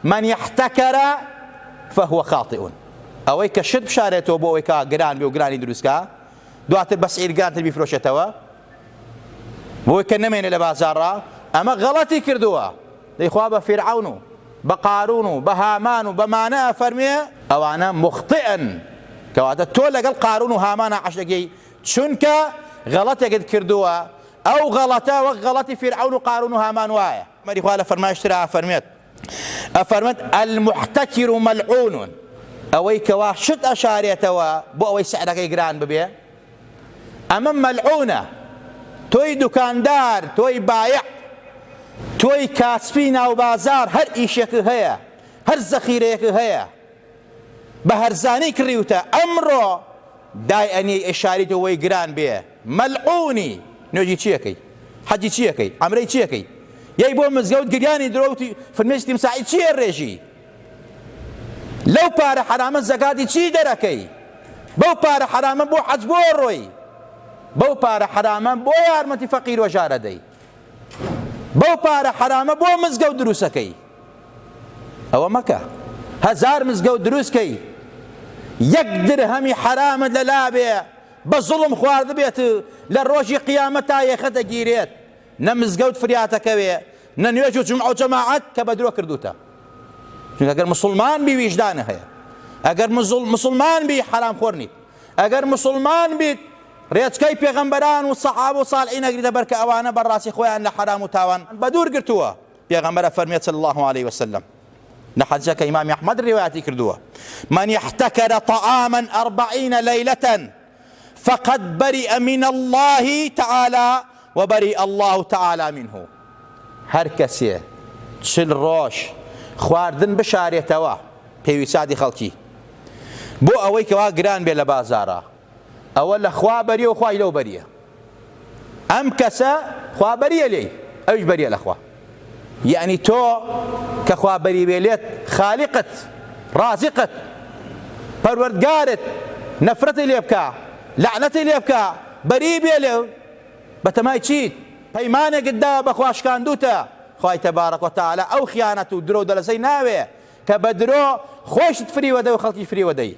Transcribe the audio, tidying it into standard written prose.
من يحتكر فهو خاطئ ئەوەی کە شت بشارێتەوە بۆ ئەوەی کە گران بێ و گرانی دروستکە دواتر بە سعیر گرانتر بیفرۆشێتەوە بۆی کە نەمێنێ لە بازاڕا ئەمە غەڵەتی کردووە دەیخوا بە فیرعەون و بە قارون و بە هامان و بەمانە فەرمێ ئەوانە مخطئن کەواتە تۆ لەگەڵ قارون و هامانە عەش دەکەی چونکە غەڵەتێکت کردووە ئەو غەڵەتە وەک غەڵەتی فیرعەون و قارون و هامان وایە مەریخوا لە فەرمایشترا ئەفەرمێت المحتكر ملعون ئەوەی کەوا شت ئەشارێتەوە بۆ ئەوەی سعرەکەی گران ببێ ئەمە مەلعونە تۆی دوکاندار تۆی بایع تۆی کاسبی ناوبازار هەر ئیشێکی هەیە هەر زەخیرەیەکی هەیە بە هەرزانی کڕیوتە ئەمڕۆ دای ئەنی ئێشاریت ئەوەی گران بێ مەلعونی نوێژی چیەکەی حەجی چیەکەی عەمرەی چیەکەی یەی بۆ مزگەوت گریانی درۆوتی فەرمێستی تیمساحی چییە ڕێژی لەو پارە حرامە زەکاتی چی دەرەکەی بەو پارە حرامە بۆ حەج بۆ ڕۆی بەو پارە حرامە بۆ یارمەتی فەقیر و ژارە دەی بەو پارە حرامە بۆ مزگەوت دروستەکەی ئەوە مەکە هەزار مزگەوت دروستکەی یەک درهەمی حرامت لەلا بێ بە زوڵم خواردە بێت لە ڕۆژی قیامەت تا یەخەتە گیرێت نە مزگەوت فریاتەکەوێ نە نوێژ و جومعە و جەماعەت کە بە درۆ کردوتە چونکە ئەگەر مسلمان بی ویژدانە هەیە ئەگەر مسلمان بی حرام خۆر نیت ئەگەر مسلمان بیت ڕێچکەی پێغەمبەران و سەحابە و ساڵحین ئەگریتە بەر کە ئەوانە بەڕاستی خۆیان لە حرام و تاوان بەدوور گرتووە پێغەمبەرە فەرمێت صلی الله عليه وسلم لە حەدیثەکە ئیمامی ئەحمەد ڕیوایەتی کردووە من يحتكر طعاما 40 ليلة فقد برئ من الله تعالى وبرئ الله تعالى منه هەر کەسێ 40 ڕۆژ خواردن بشارێتەوە پێویستادی خەڵکی بۆ ئەوەی کەوا گران بێ لە بازاڕە ئەوە لە خوا بەریە و خوای لەو بەریە ئەم کەسە خوا بەریە لێی ئەویش بەریە لە خوا یعنی تۆ کە خوا بەری بێ لێت خالقت رازقت پەروەردگارت نەفرەتی لێ بکە لعنەتی لێ بکە بەری بێ لێ بەتەمای چیت پەیمانێکت داوە بە خوا شکاندوتە خوای تەبارەک وتەعالە ئەو خیانەت و درۆ دەلەسەی ناوێ کە بە درۆ خۆشت فریوە دەی و خەڵکی فریوە دەی